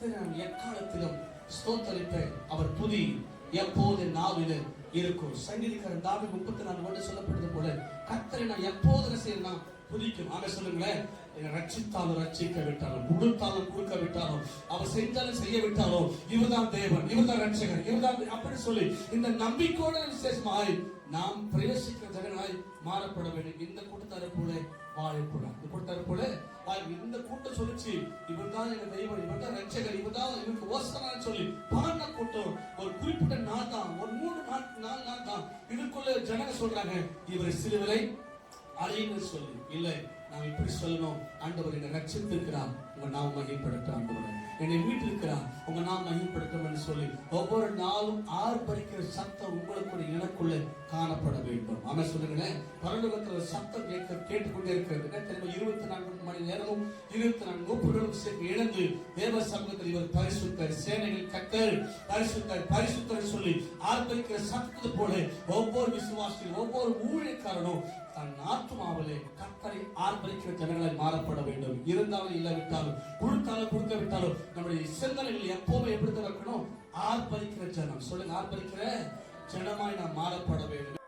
கர்த்தரை நான் எக்காலத்திலும் ஸ்தோத்தரிப்பேன், அவர் துதி எப்போது நாவில இருக்கும். சங்கீதக்காரன் தாவீது 34 சொல்லப்படுது போல கர்த்தரை நான் எப்போது செய்யணும் துதிக்கும். ஆமென் சொல்லுங்களேன். ரட்சித்தாலும் ரட்சிக்க விட்டாலும், கொடுத்தாலும் கொடுக்க விட்டாலும், அவர் செஞ்சாலும் செய்ய விட்டாலும், இவர்தான் தேவன், இவர்தான் ரட்சகர், இவர்தான் அப்படி சொல்லி இந்த நம்பிக்கையோட விசேஷமாய் நாம் பிரவேசிக்கிற ஜனங்களாய் மாறப்பட வேண்டும். இந்த கூட்டத்தாரை போல வாழக்கூடாது. இந்த கூட்டத்தாரை போல இந்த கூட்டம் சொல்லிச்சு இவர்தான் எங்க தெய்வம், இவர்தான் ரட்சகர், இவர்தான் இவருக்கு ஓசனான்னு சொல்லி பாண்ட கூட்டம் ஒரு குறிப்பிட்ட நாள் தான், ஒரு 3-4 நாள் தான் இதுக்குள்ள ஜனங்க சொல்றாங்க இவரை சிலுவிலை அழியுன்னு சொல்லி. இல்லை, நாம் இப்படி சொல்லணும், ஆண்டவர் என்னை ரட்சித்திருக்கிறார், உங்க நாம் மகிமைப்படுத்த, ஆண்டவர் என்னை மீட்டிருக்கிறார், உங்க நாம் மகிமைப்படுத்தும் சொல்லி ஒவ்வொரு நாளும் ஆர்ப்பரிக்கிற சத்தம் உங்களுக்குள்ள எனக்குள்ள காணப்பட வேண்டும். ஆமென் சொல்லுங்களேன். பரலோகத்துல சத்தம் கேட்டுக்கொண்டே இருக்கிறது. 24 மணி நேரமும் 24 கூப்பிடுகளும் சேர்த்து இழந்து தேவ சமூகத்தில் இவர் பரிசுத்தர், சேனைகள் கர்த்தர், பரிசுத்தர் பரிசுத்தர் சொல்லி ஆர்ப்பரிக்கிற சத்தத்தை போல ஒவ்வொரு விசுவாசியும் ஒவ்வொரு ஊழியக்காரனும் தன் ஆத்துமாவிலே கர்த்தரை ஆர்ப்பரிக்கிற ஜனங்களை மாறப்பட வேண்டும். இருந்தாலும் இல்லாவிட்டாலும், கொடுத்தாலும் கொடுக்க விட்டாலும் நம்முடைய சிந்தனைகள் எப்பவுமே எப்படி இருக்கணும்? ஆர்ப்பரிக்கிற ஜனம். சொல்லுங்க, ஆர்ப்பரிக்கிற ஜனமாய் நாம் மாறப்பட வேண்டும்.